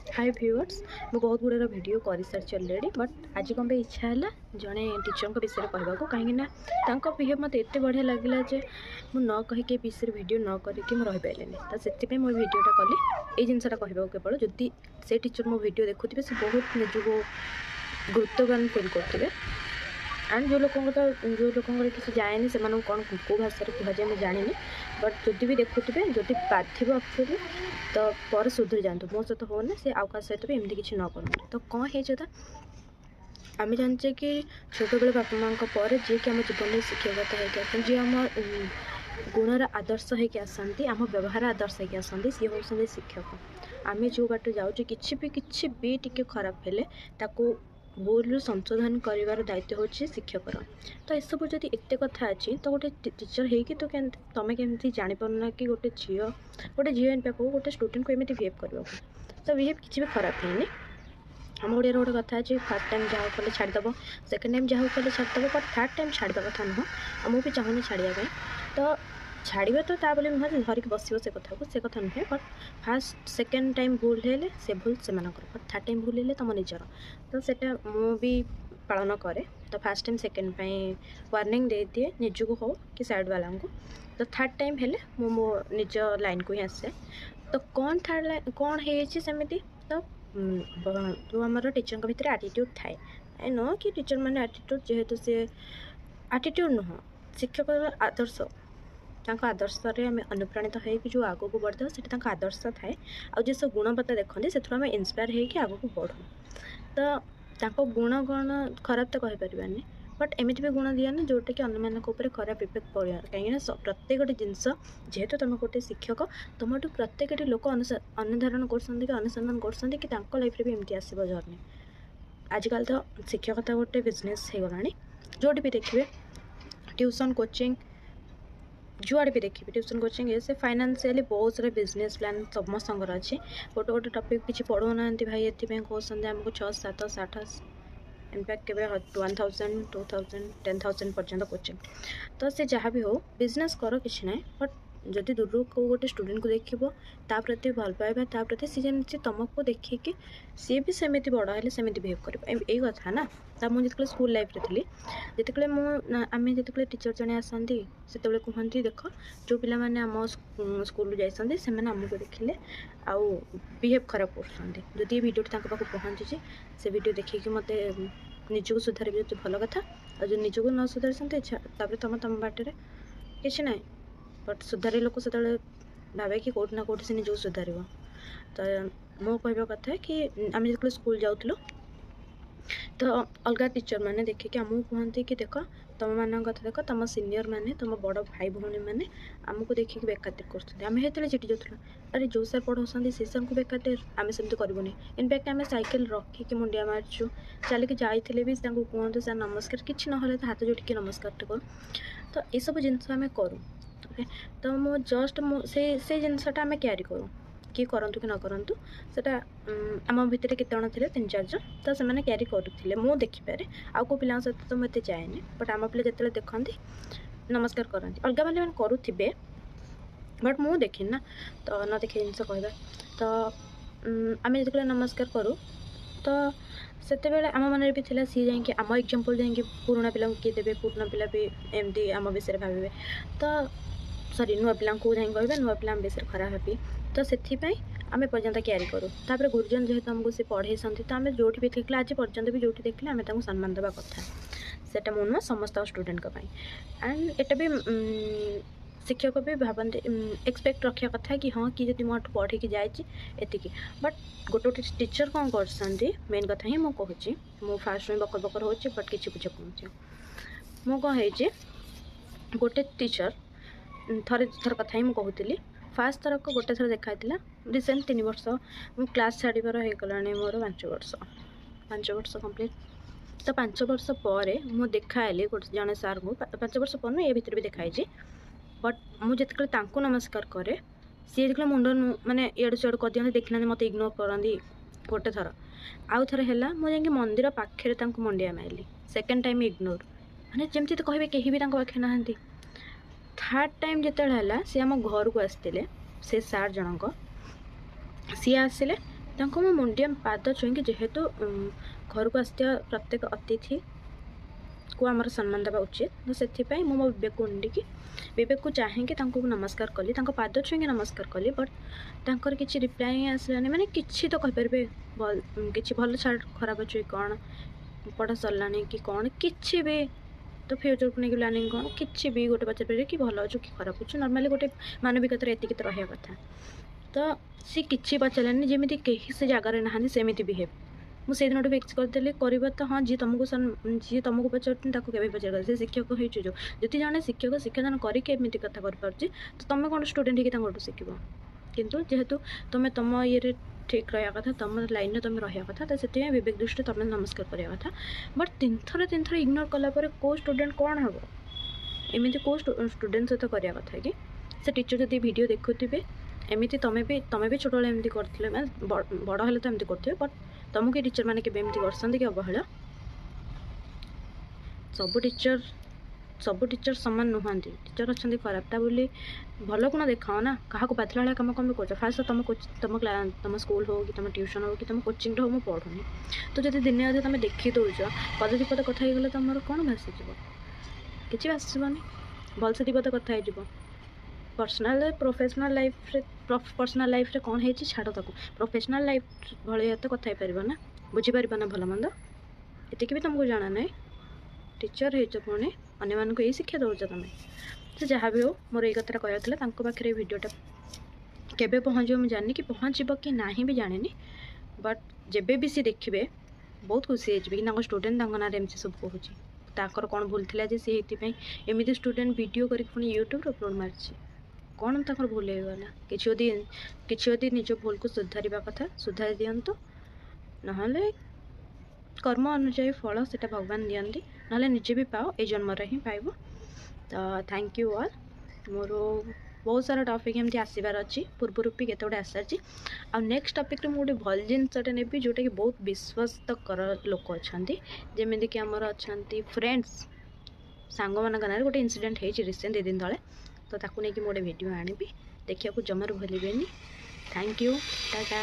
हाय viewers मु बहुत गुड़े वीडियो कर सारी अलरेडी बट आज कौन इच्छा है जड़े टीचर विषय कहवाक कहीं बिहेव मत एत बढ़िया लगे जे मुझ न कहीकि विषय भिड न करके मुझे रहीपारे तो से मो भिडटा कली ये जिनसा कहवाक केवल जदि से टीचर मो भिड देखुए से बहुत निजक गुरुत्ववान फिल करेंगे एंड जो लोग किसी जाए से कौन कौ भाषा कहुए मुझे जानी बट जदि भी देखुए जदि पार्थिव एक्चुअली तो पर सुधरी जातु मो सहित हो ना से आउ सहित भी एमती किसी न करूँ तो कौन है आम जाने कि छोट बेले बापा माँ पर जी कि आम जीवन में शिक्षागत होकर जी आम गुणर आदर्श होकर आसती आम व्यवहार आदर्श होकर आसती सी हूँ शिक्षक आम जो बाट जाऊँ किसी भी टी खराब हेले ताकू भूल संशोधन कर दायित्व हूँ शिक्षकर तो यह सब जब एत कथा अच्छी तो गोटे टीचर हो तो तुम केमती जापार कि गोटे झील इन पाक गोटे स्टूडेंट को एमती बिहेव कर तो बिहेव किसी भी खराब है आम ओडिया गोटे कथा अच्छे फर्स्ट टाइम जहाँ कले छाड़देव सेकेंड टाइम जहाँ कले छाड़देव बट थर्ड टाइम छाड़देव कथा नुह मुझे चाहूनी छाड़िया तो छाड़ा तो नुह धरिक बस से कथा नुहे बट फास्ट सेकेंड टाइम भूल है से भूल से बट थर्ड टाइम भूल है तुम निजर तो सेटा भी पालन करे तो फास्ट टाइम सेकेंड वार्निंग दे दिए निजक हो कि साइड वाला को तो थर्ड टाइम हेले मो निज लाइन को ही आसे तो कौन थर्ड लाइन कौन है तो जो आम टीचर भितर आटीट्यूड थाए आई नो कि टीचर मैंने आटीट्यूड जेहेतु सी आटीट्यूड नुह शिक्षक आदर्श आदर्श आम अनुप्राणित हो जो आग को बढ़ता से आदर्श थाए आज सब गुणवत्ता देखते से आम इन्स्पायर होगी आग को बढ़ू तो गुण कौन खराब तो कहीपर बट एमती भी गुण दिया ना जोटा कि अन्य मानक खराब इफेक्ट पड़ा कहीं प्रत्येक जिनस जेहेतु तुम गोटे शिक्षक तुम प्रत्येक लोक अनुधारण करसंधान कर लाइफ भी एमती आसो जर्नी आजिकल तो शिक्षकता गोटे बिजनेस हो गला जोटी भी देखिए ट्यूशन कोचिंग जुआड़े भी देखिए ट्यूशन कोचिंग ये से फाइनेंशियली बहुत सारा बिजनेस प्लान समस्त अच्छे गोटे गोटे टपिक किसी पढ़ाऊना भाई ये कहते आमको 6, 7, 8 इनफैक्ट के 1000, 2000, 10,000 पर्यंत कोचिंग तो से जहाँ भी हो बिजनेस कर किसी ना बट जदि दूर को गोटे स्टूडेंट को देखो ता प्रति भल पाइबा ता प्रति सी जमी तुमको देखिए सी भी सेमती बड़ है सेमती बिहेव कर यही कथा ना तो मुझे स्कूल लाइफ थी जिते आम जो टीचर जड़े आसती से कहती देख जो पिला माने आम स्कूल जाइए से आमको देखिले आउ बिहेव खराब कर ये भिडियो पाक पहुँची से भिडियो देखिए मत निजक सुधार भी भल कथा और जो निजक न सुधार तुम तुम बाटर किसी ना बट सुधारे लोक से भावे कि कौट ना कौट से निजक सुधार तो मो कहवा कथा कि आम जो स्कूल जाऊँ तो अलग टीचर मैंने देखिए आमको कहते कि देख तुम मान कथा देख तुम सीनियर मैंने तुम बड़ भाई भौणी मैंने आमको देखिए बेखातिर कर चिटी जाऊँ अरे जो सर पढ़ाऊँ से सर को बेखातिर आम सेमती करूनी इनफैक्ट आम सैकेल रखिक मुंडिया मार्चु चलिक जाइए भी कहते सर नमस्कार किसी ना हाथ जोड़िक नमस्कार करूँ तो ये सब जिनस आम करूँ ओके तो मो जस्ट से जिनसटा आम क्यारी करूँ कि करंतु कि न करंतु सेटा आम भितर केते जण थे 3-4 जन तो से मैंने क्यारी करुले मु देखिपारे आउ को पिला सहित तो मत जाएनि बट आम पिला जिते देखती नमस्कार करती अलग मैंने करुवे बट मु देखी ना तो न देखे जिन कहवा तो आम जो नमस्कार करूँ तो से आम मन भी थी सी जाकि आम एग्जाम्पल जाकि पुराणा पिला किए देवे पुराणा पिला भी एमती आम विषय भावे तो सॉरी नुआ पिला कहे नुआ पिला विषय खराब भावी तो से आम पर्यंत क्यारी करूँ तापर गुरुजन जेहेतु आमको से पढ़े तो आम जो भी देखिए आज पर्यंत भी जो देखिले आम सम्मान देवा कथा सेटा मो नुआ समस्त स्टूडेंट एंड एटा भी शिक्षक भी भावते एक्सपेक्ट रखा कथा कि हाँ कि जो मोट पढ़े कि जाए बट गोटे गोटे टीचर कौन कर मेन कथा ही मुझे कहूँ मो फास्ट में बकर बकर हो बट किसी बुझे पहुँचे मो कौन है गोटे टीचर थरे थर कथा ही मुझे कहूली फास्ट थर को गोटे थर देखा रिसेंट 3 वर्ष मु क्लास छाड़बार होगला मोर 5 वर्ष कंप्लीट तो 5 वर्ष पर मु देखाली गोटे जन सार को 5 वर्ष पर ये भितर भी देखाई बट मुझे नमस्कार करे सी जो मुंड मानने इड़ू सियाड़ कर दिखते देखना मत इग्नोर करती गोटे थर आउ थे है मुझे मंदिर पाखे मंडिया माइली सेकेंड टाइम इग्नोर मैंने जमी तो कहे कहीं भी पाखे ना थर्ड टाइम जिते सी आम घर को आसते से सार जनक सी आसिले ତାଙ୍କୁ ମୁଁ ମୁଣ୍ଡିଆ ପାଦ ଛୁଇଁକି ଯେହେତୁ ଘରକୁ ଆସିଥିବା ପ୍ରତ୍ୟେକ ଅତିଥିକୁ ଆମର ସମ୍ମାନ ଦେବା ଉଚିତ, ତ ସେଥିପାଇଁ ମୁଁ ମୋ ବିବେକକୁ ଚାହିଁକି ତାଙ୍କୁ ନମସ୍କାର କଲି, ତାଙ୍କ ପାଦ ଛୁଇଁକି ନମସ୍କାର କଲି। ବଟ୍ ତାଙ୍କର କିଛି ରିପ୍ଲାଏ ହିଁ ଆସିଲାନି। ମାନେ କିଛି ତ କହିପାରିବେ, କିଛି ଭଲ ଛାଡ଼ ଖରାପ ଅଛି କ'ଣ, ପଢ଼ା ସରିଲାଣି କି କ'ଣ, କିଛି ବି ତ ଫ୍ୟୁଚରକୁ ନେଇକି ପ୍ଲାନିଂ କ'ଣ, କିଛି ବି ଗୋଟେ ପଚାରିପାରିବେ କି ଭଲ ଅଛୁ କି ଖରାପ ଅଛୁ। ନର୍ମାଲି ଗୋଟେ ମାନବିକତାରେ ଏତିକି ତ ରହିବା କଥା। ତ ସେ କିଛି ପଚାରିଲାନି, ଯେମିତି କେହି ସେ ଜାଗାରେ ନାହାନ୍ତି ସେମିତି ବିହେଭ୍। ମୁଁ ସେଇଦିନଠୁ ଫିକ୍ସ କରିଦେଲି କରିବା ତ ହଁ, ଯିଏ ତୁମକୁ ପଚାରୁଛନ୍ତି ତାକୁ କେବେ ପଚାରିବ। ସେ ଶିକ୍ଷକ ହେଇଛୁ ଯେଉଁ, ଯଦି ଜଣେ ଶିକ୍ଷକ ଶିକ୍ଷାଦାନ କରିକି ଏମିତି କଥା କରିପାରୁଛି ତ ତୁମେ କ'ଣ ଷ୍ଟୁଡେଣ୍ଟ ହେଇକି ତାଙ୍କଠୁ ଶିଖିବ। କିନ୍ତୁ ଯେହେତୁ ତୁମେ ତୁମ ଇଏରେ ଠିକ୍ ରହିବା କଥା, ତୁମ ଲାଇନ୍ରେ ତୁମେ ରହିବା କଥା, ତ ସେଥିପାଇଁ ବିବେକ ଦୃଷ୍ଟିରେ ତୁମେ ନମସ୍କାର କରିବା କଥା। ବଟ୍ ତିନିଥର ଇଗ୍ନୋର କଲା ପରେ କେଉଁ ଷ୍ଟୁଡେଣ୍ଟ କ'ଣ ହେବ? ଏମିତି କେଉଁ ଷ୍ଟୁଡେଣ୍ଟ ସହିତ କରିବା କଥା କି? ସେ ଟିଚର ଯଦି ଭିଡ଼ିଓ ଦେଖୁଥିବେ, ଏମିତି ତୁମେ ବି ଛୋଟବେଳେ ଏମିତି କରିଥିଲେ, ମାନେ ବଡ଼ ହେଲେ ତ ଏମିତି କରୁଥିବେ। ବଟ୍ ତୁମକୁ ଟିଚର ମାନେ କେବେ ଏମିତି କରୁଛନ୍ତି କି ଅବହେଳା? ସବୁ ଟିଚର ସମାନ ନୁହନ୍ତି। ଟିଚର ଅଛନ୍ତି ଖରାପ, ତା ବୋଲି ଭଲ ଗୁଣ ଦେଖାଅ ନା। କାହାକୁ ବାଧିଲା ଭଳିଆ କାମ କ'ଣ କରୁଛ? ଫାଷ୍ଟ ତମ ସ୍କୁଲ ହଉ କି ତମ ଟ୍ୟୁସନ୍ ହଉ କି ତମ କୋଚିଂରେ ହଉ ମୁଁ ପଢ଼ୁନି। ତ ଯଦି ଦିନେ ଅଧେ ତୁମେ ଦେଖି ଦେଉଛ, ପଦ ଦୁଇପଦ କଥା ହେଇଗଲେ ତୁମର କ'ଣ ଭାସିଯିବ? କିଛି ଭାସିଯିବନି। ଭଲସେ ଦୁଇପଦ କଥା ହେଇଯିବ। ପର୍ସନାଲ୍ ଲାଇଫ୍ରେ କ'ଣ ହେଇଛି ଛାଡ଼ ତାକୁ। ପ୍ରୋଫେସନାଲ୍ ଲାଇଫ୍ ଭଳିଆ ତ କଥା ହେଇପାରିବ ନା, ବୁଝିପାରିବ ନା ଭଲ ମନ୍ଦ। ଏତିକି ବି ତୁମକୁ ଜଣା ନାହିଁ। ଟିଚର ହେଇଛ, ପୁଣି ଅନ୍ୟମାନଙ୍କୁ ଏଇ ଶିକ୍ଷା ଦେଉଛ ତୁମେ। ସେ ଯାହା ବି ହଉ, ମୋର ଏଇ କଥାଟା କହିବାର ଥିଲା। ତାଙ୍କ ପାଖରେ ଏଇ ଭିଡ଼ିଓଟା କେବେ ପହଞ୍ଚିବ ମୁଁ ଜାଣିନି, କି ପହଞ୍ଚିବ କି ନାହିଁ ବି ଜାଣିନି। ବଟ୍ ଯେବେ ବି ସେ ଦେଖିବେ ବହୁତ ଖୁସି ହେଇଯିବେ କି ତାଙ୍କ ଷ୍ଟୁଡେଣ୍ଟ ତାଙ୍କ ନାଁରେ ଏମିତି ସବୁ କହୁଛି। ତାଙ୍କର କ'ଣ ଭୁଲ ଥିଲା ଯେ ସେ ଏଇଥିପାଇଁ ଏମିତି ଷ୍ଟୁଡେଣ୍ଟ ଭିଡ଼ିଓ କରିକି ପୁଣି ୟୁଟ୍ୟୁବରେ ଅପଲୋଡ଼ ମାରିଛି? କ'ଣ ତାଙ୍କର ଭୁଲ ହେଇଗଲା? କିଛି ଯଦି ନିଜ ଭୁଲକୁ ସୁଧାରିବା କଥା ସୁଧାରି ଦିଅନ୍ତୁ, ନହେଲେ କର୍ମ ଅନୁଯାୟୀ ଫଳ ସେଇଟା ଭଗବାନ ଦିଅନ୍ତି, ନହେଲେ ନିଜେ ବି ପାଅ, ଏଇ ଜନ୍ମରେ ହିଁ ପାଇବ। ତ ଥ୍ୟାଙ୍କ ୟୁ ଅଲ୍। ମୋର ବହୁତ ସାରା ଟପିକ୍ ଏମିତି ଆସିବାର ଅଛି, ପୂର୍ବରୁ ବି କେତେ ଗୁଡ଼ିଏ ଆସିସାରିଛି। ଆଉ ନେକ୍ସଟ ଟପିକ୍ରେ ମୁଁ ଗୋଟେ ଭଲ ଜିନିଷଟେ ନେବି, ଯେଉଁଟାକି ବହୁତ ବିଶ୍ୱାସକର ଲୋକ ଅଛନ୍ତି। ଯେମିତିକି ଆମର ଅଛନ୍ତି ଫ୍ରେଣ୍ଡସ୍, ସାଙ୍ଗମାନଙ୍କ ନାଁରେ ଗୋଟେ ଇନସିଡେଣ୍ଟ ହେଇଛି ରିସେଣ୍ଟ 2 ଦିନ ତଳେ। ତ ତାକୁ ନେଇକି ମୁଁ ଗୋଟେ ଭିଡ଼ିଓ ଆଣିବି, ଦେଖିବାକୁ ଜମାରୁ ଭୁଲିବେନି। Thank you, Tata.